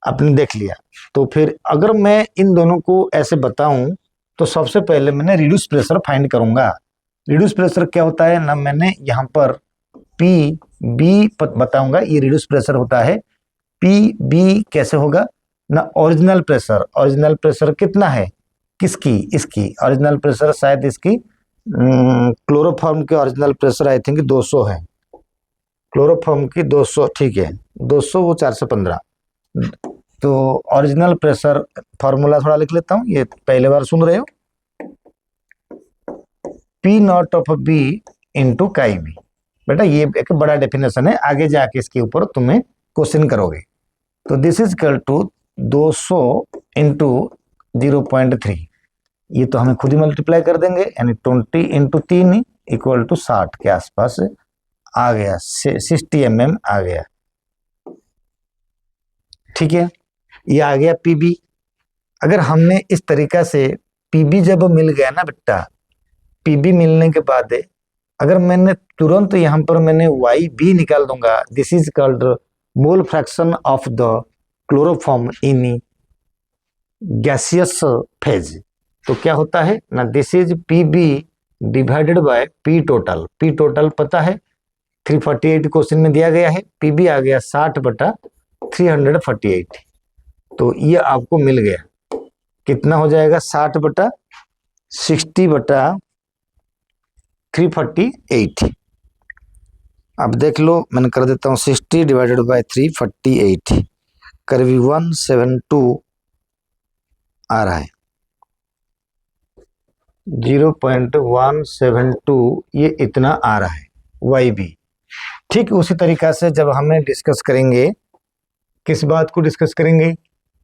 आपने देख लिया। तो फिर अगर मैं इन दोनों को ऐसे बताऊं तो सबसे पहले मैंने रिड्यूस प्रेशर फाइंड करूंगा। रिड्यूस प्रेशर क्या होता है ना, मैंने यहाँ पर पी बी बताऊंगा। ये रिड्यूस प्रेशर होता है। पी बी कैसे होगा ना, ओरिजिनल प्रेशर। ओरिजिनल प्रेशर कितना है किसकी? इसकी ओरिजिनल प्रेशर शायद इसकी क्लोरोफॉर्म के ओरिजिनल प्रेशर आई थिंक 200 है। क्लोरोफॉर्म की 200, ठीक है 200, वो 415। तो ओरिजिनल प्रेशर फॉर्मूला थोड़ा लिख लेता हूं, ये पहले बार सुन रहे हो। P not of B into chi B. बेटा ये एक बड़ा डेफिनेशन है, आगे जाके इसके ऊपर तुम्हें क्वेश्चन करोगे। तो this is equal to 200 into 0.3, ये तो हमें खुद ही मल्टीप्लाई कर देंगे, यानी 20 इंटू 3 इक्वल टू 60 के आसपास आ गया, 60 mm आ गया। ठीक है, ये आ गया पीबी। अगर हमने इस तरीका से पीबी जब मिल गया ना बेटा, पीबी मिलने के बाद अगर मैंने तुरंत यहाँ पर मैंने वाई बी निकाल दूंगा, this is called mole fraction of the chloroform in gaseous phase. तो क्या होता है ना, this is P B divided by P total. P total पता है 348 क्वेश्चन में दिया गया है। पी बी आ गया 60/348। तो ये आपको मिल गया, कितना हो जाएगा 60/60/348। अब देख लो, मैंने कर देता हूँ 60 डिवाइडेड बाय 348, करीब 172 आ रहा है। 0.172 ये इतना आ रहा है वाई बी। ठीक उसी तरीका से जब हमें डिस्कस करेंगे, किस बात को डिस्कस करेंगे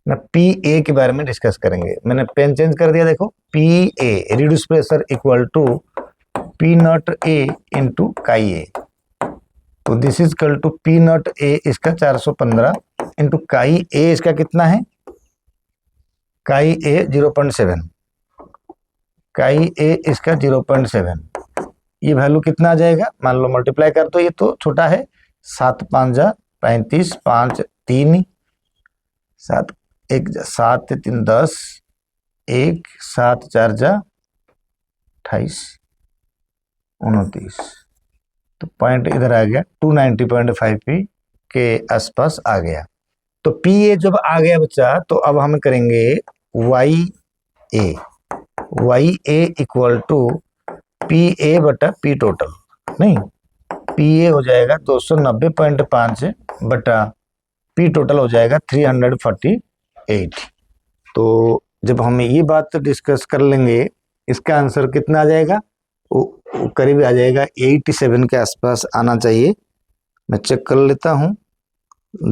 ना, पी ए के बारे में डिस्कस करेंगे। मैंने पेन चेंज कर दिया, देखो P A reduce pressure equal to P not A into chi A. तो this is equal to P not A इसका 415 इंटू काई ए इसका कितना है, काई ए 0.7, काई ए इसका 0.7। ये वैल्यू कितना आ जाएगा, मान लो मल्टीप्लाई कर दो, ये तो छोटा है, 7 5 जा 35, 5 3 7 1 7 3 10, 1 7 4 जा 28 29, तो पॉइंट इधर आ गया 290.5 पी के आसपास आ गया। तो पी ए जब आ गया बच्चा, तो अब हम करेंगे Y A equal to P A बटा पी टोटल, नहीं पी ए हो जाएगा 290.5 बटा पी टोटल हो जाएगा 348। तो जब हम ये बात डिस्कस कर लेंगे, इसका आंसर कितना आ जाएगा, वो करीब आ जाएगा 87 के आसपास आना चाहिए। मैं चेक कर लेता हूँ,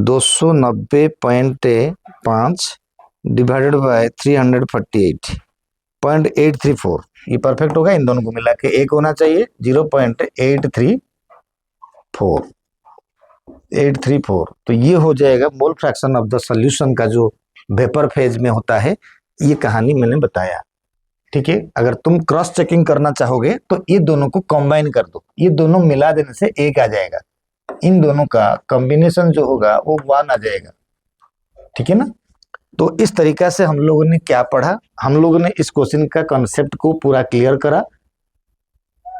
290.5 डिवाइडेड बाय 348.834, ये परफेक्ट होगा। इन दोनों को मिला के एक होना चाहिए 0.834। तो ये हो जाएगा मोल फ्रैक्शन ऑफ द सॉल्यूशन का जो वेपर फेज में होता है। ये कहानी मैंने बताया, ठीक है। अगर तुम क्रॉस चेकिंग करना चाहोगे तो ये दोनों को कंबाइन कर दो, ये दोनों मिला देने से एक आ जाएगा, इन दोनों का कॉम्बिनेशन जो होगा वो 1 आ जाएगा, ठीक है ना। तो इस तरीका से हम लोगों ने क्या पढ़ा, हम लोगों ने इस क्वेश्चन का कॉन्सेप्ट को पूरा क्लियर करा,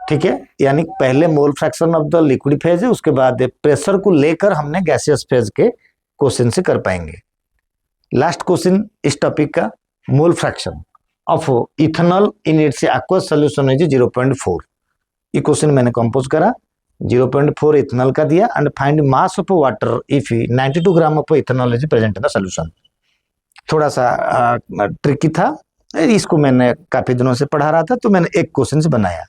ठीक है। यानी पहले मोल fraction of the liquid phase है, उसके बाद प्रेशर को लेकर हमने गैसियस फेज के क्वेश्चन से कर पाएंगे। लास्ट क्वेश्चन इस टॉपिक का, मोल fraction of ethanol in its aqueous solution is 0.4। ये क्वेश्चन मैंने कंपोज करा, 0.4 इथेनॉल का दिया, and find mass of water if 92 gram of ethanol is present in the solution. थोड़ा सा ट्रिकी था, इसको मैंने काफी दिनों से पढ़ा रहा था, तो मैंने एक क्वेश्चन से बनाया।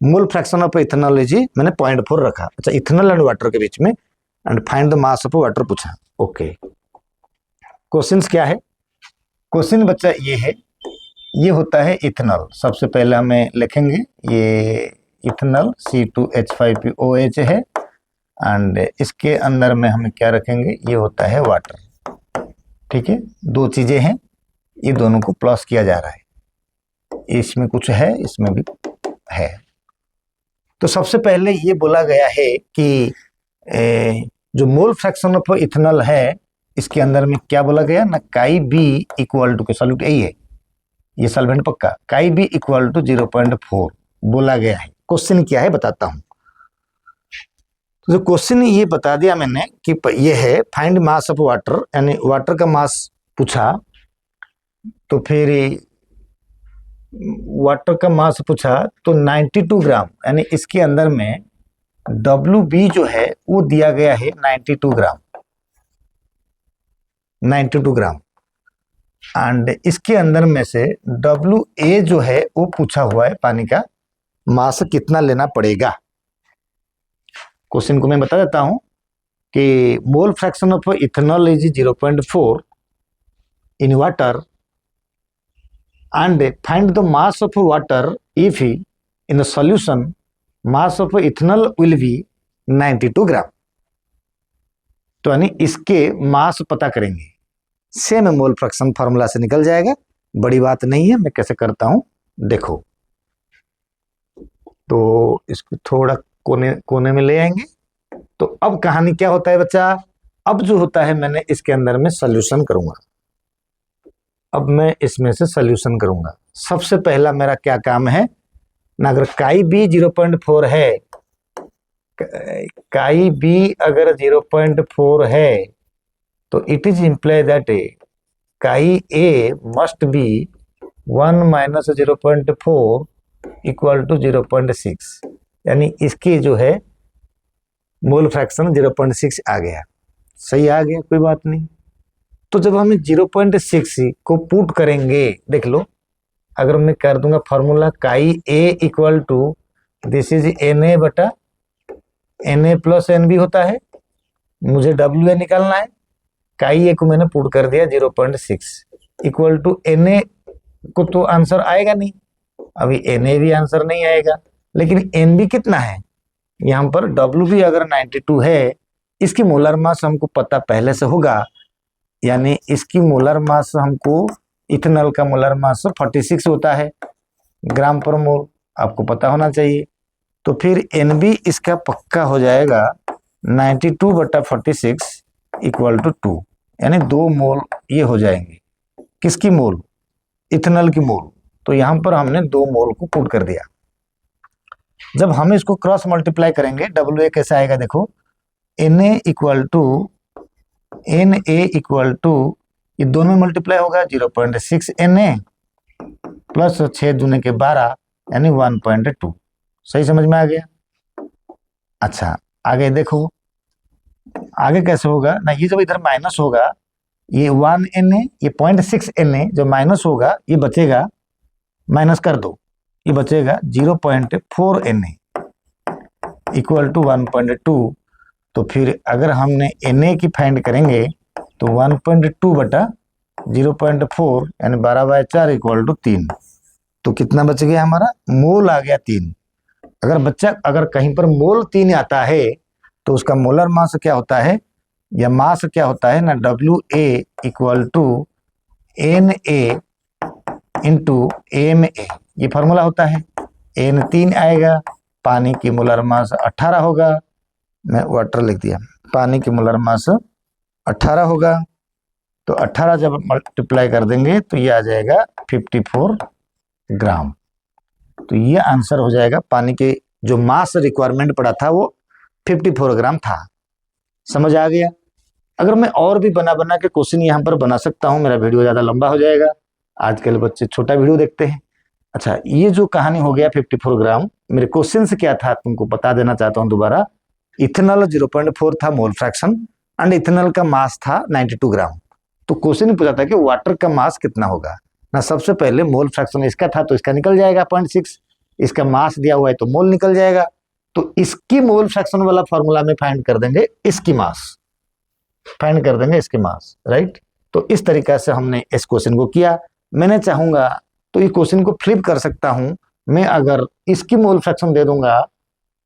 मोल फ्रैक्शन ऑफ इथेनॉल इज मैंने 0.4 रखा, अच्छा इथेनॉल एंड वाटर के बीच में, and find the mass of water पूछा। ओके, क्वेश्चंस क्या है, क्वेश्चन बच्चा ये है, ये होता है इथेनॉल। सबसे पहले हमें लिखेंगे ये इथेनॉल C2H5POH है, एंड इसके अंदर में हमें क्या रखेंगे, ये होता है वाटर, ठीक है। दो चीजें हैं, ये दोनों को प्लस किया जा रहा है, इसमें कुछ है, इसमें भी है। तो सबसे पहले ये बोला गया है कि जो मोल फ्रैक्शन ऑफ इथेनॉल है, इसके अंदर में क्या बोला गया ना, काई बी इक्वल टू, के सॉल्यूट यही है, ये सॉल्वेंट पक्का, काई बी इक्वल टू 0.4 बोला गया है। क्वेश्चन क्या है बताता हूं। तो क्वेश्चन ये बता दिया मैंने कि ये है फाइंड मास ऑफ वाटर, यानी वाटर का मास पूछा, तो फिर वाटर का मास पूछा तो 92 ग्राम, यानी इसके अंदर में WB जो है वो दिया गया है 92 ग्राम, 92 ग्राम, एंड इसके अंदर में से WA जो है वो पूछा हुआ है, पानी का मास कितना लेना पड़ेगा। क्वेश्चन को मैं बता देता हूं कि मोल fraction of ethanol is 0.4 in water and find the mass of water if in the solution mass of ethanol will be 92 ग्राम। तो यानी इसके मास पता करेंगे, सेम मोल फ्रैक्शन फार्मूला से निकल जाएगा, बड़ी बात नहीं है। मैं कैसे करता हूं देखो, तो इसको थोड़ा कोने कोने में ले आएंगे। तो अब कहानी क्या होता है बच्चा, अब जो होता है मैंने इसके अंदर में सॉल्यूशन करूंगा, अब मैं इसमें से सॉल्यूशन करूंगा। सबसे पहला मेरा क्या काम है ना, अगर काई बी 0.4 है, काई बी अगर 0.4 है, तो it is imply that chi A must be 1 minus 0.4 equal to 0.6, यानी इसकी जो है मोल फ्रैक्शन 0.6 आ गया, सही आ गया, कोई बात नहीं। तो जब हम 0.6 को पुट करेंगे, देख लो, अगर मैं कर दूंगा formula chi A equal to this is Na बटा Na प्लस NB होता है, मुझे WA निकालना है, काई ए को मैंने पुट कर दिया 0.6 इक्वल टू Na को, तो आंसर आएगा नहीं, अभी Na भी आंसर नहीं आएगा, लेकिन NB कितना है, यहाँ पर WB अगर 92 है, इसकी मोलर मास हमको पता पहले से होगा, यानी इसकी मोलर मास हमको, इथेनॉल का मोलर मास 46 होता है ग्राम पर मोल, आपको पता होना चाहिए। तो फिर NB इसका पक्का हो जाएगा 92 बटा 46 इक्वल टू 2, यानी 2 मोल ये हो जाएंगे, किसकी मोल, इथेनॉल की मोल। तो यहाँ पर हमने 2 मोल को पुट कर दिया। जब हम इसको क्रॉस मल्टीप्लाई करेंगे डब्ल्यू ए कैसे आएगा, देखो N A equal to N A equal to, ये दोनों में मल्टीप्लाई होगा 0.6 एन ए प्लस 6 दूने के 12 यानी 1.2। सही समझ में आ गया। अच्छा आगे देखो, आगे कैसे होगा ना, ये जब इधर माइनस होगा, ये 1 एन ए, ये 0.6 एन ए जो माइनस होगा ये बचेगा, माइनस कर दो, ये बचेगा 0.4 एन ए इक्वल टू 1.2। तो फिर अगर हमने एन ए की फाइंड करेंगे तो 1.2 बटा 0.4 यानी 12/4 इक्वल टू 3। तो कितना बच गया हमारा, मोल आ गया 3। अगर बच्चा अगर कहीं पर मोल 3 आता है तो उसका मोलर मास क्या होता है या मास क्या होता है ना, W A equal to N A into M A, ये फॉर्मूला होता है। एन 3 आएगा, पानी की मोलर मास 18 होगा, मैं वाटर लिख दिया, पानी की मोलर मास 18 होगा। तो 18 जब मल्टीप्लाई कर देंगे तो ये आ जाएगा 54 ग्राम। तो ये आंसर हो जाएगा, पानी के जो मास रिक्वायरमेंट पड़ा था वो 54 ग्राम था। समझ आ गया। अगर मैं और भी बना बना के क्वेश्चन यहाँ पर बना सकता हूँ, मेरा वीडियो ज़्यादा लंबा हो जाएगा, आजकल बच्चे छोटा वीडियो देखते हैं। अच्छा ये जो कहानी हो गया 54 ग्राम, मेरे क्वेश्चन से क्या था तुमको बता देना चाहता हूँ दोबारा। इथेनॉल 0.4 था मोल फ्रैक्शन एंड इथेनॉल का मास था 92 ग्राम। तो क्वेश्चन पूछा था कि वाटर का मास कितना होगा ना, सबसे पहले मोल फ्रैक्शन इसका था तो इसका निकल जाएगा 0.6, इसका मास दिया हुआ है तो मोल निकल जाएगा। तो इसकी मोल फ्रैक्शन वाला फॉर्मूला में फाइंड कर देंगे इसकी मास, फाइंड कर देंगे इसकी मास, राइट। तो इस तरीका से हमने इस क्वेश्चन को किया। मैंने चाहूंगा तो इस क्वेश्चन को फ्लिप कर सकता हूं, मैं अगर इसकी मोल फ्रैक्शन दे दूंगा,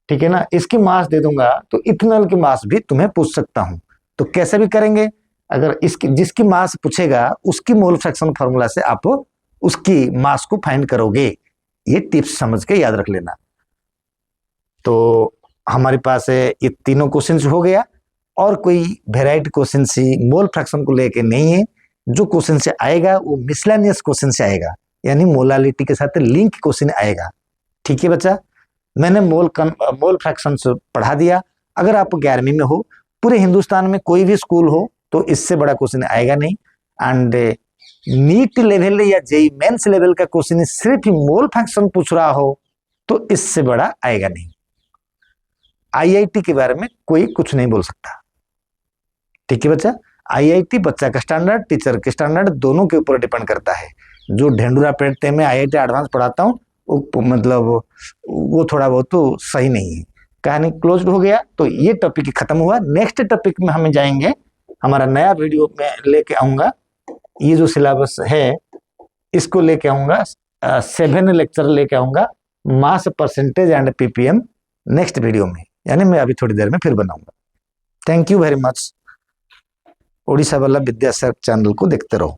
ठीक है ना, इसकी मास दे दूंगा तो इथेनॉल की मास भी तुम्हें पूछ सकता हूं। तो कैसे भी करेंगे, अगर इसकी जिसकी मास पूछेगा उसकी मोल फ्रैक्शन फॉर्मूला से आप उसकी मास को फाइंड करोगे। ये टिप्स समझ के याद रख लेना। तो हमारे पास ये तीनों क्वेश्चन हो गया, और कोई वेराइटी क्वेश्चन से मोल फ्रैक्शन को लेके नहीं है। जो क्वेश्चन से आएगा वो मिसलेनियस क्वेश्चन से आएगा, यानी मोलालिटी के साथ लिंक क्वेश्चन आएगा। ठीक है बच्चा, मैंने मोल फ्रैक्शन से पढ़ा दिया। अगर आप 11वीं में हो, पूरे हिंदुस्तान में कोई भी स्कूल हो, तो इससे बड़ा क्वेश्चन आएगा नहीं। एंड नीट लेवल या जेई मेंस लेवल का क्वेश्चन सिर्फ मोल फ्रैक्शन पूछ रहा हो तो इससे बड़ा आएगा नहीं। आईआईटी के बारे में कोई कुछ नहीं बोल सकता। ठीक है बच्चा, आईआईटी बच्चा का स्टैंडर्ड, टीचर के स्टैंडर्ड दोनों के ऊपर डिपेंड करता है। जो ढेंडूरा पेटते में आईआईटी एडवांस पढ़ाता हूँ वो मतलब वो थोड़ा बहुत तो सही नहीं है। कहानी क्लोज्ड हो गया। तो ये टॉपिक खत्म हुआ। नेक्स्ट टॉपिक में हम जाएंगे, हमारा नया वीडियो में लेके आऊंगा, ये जो सिलेबस है इसको लेके आऊंगा, 7 लेक्चर लेके आऊंगा, mass percentage and ppm next video में, यानी मैं अभी थोड़ी देर में फिर बनाऊंगा। Thank you very much. Odisha वाला विद्यासागर चैनल को देखते रहो।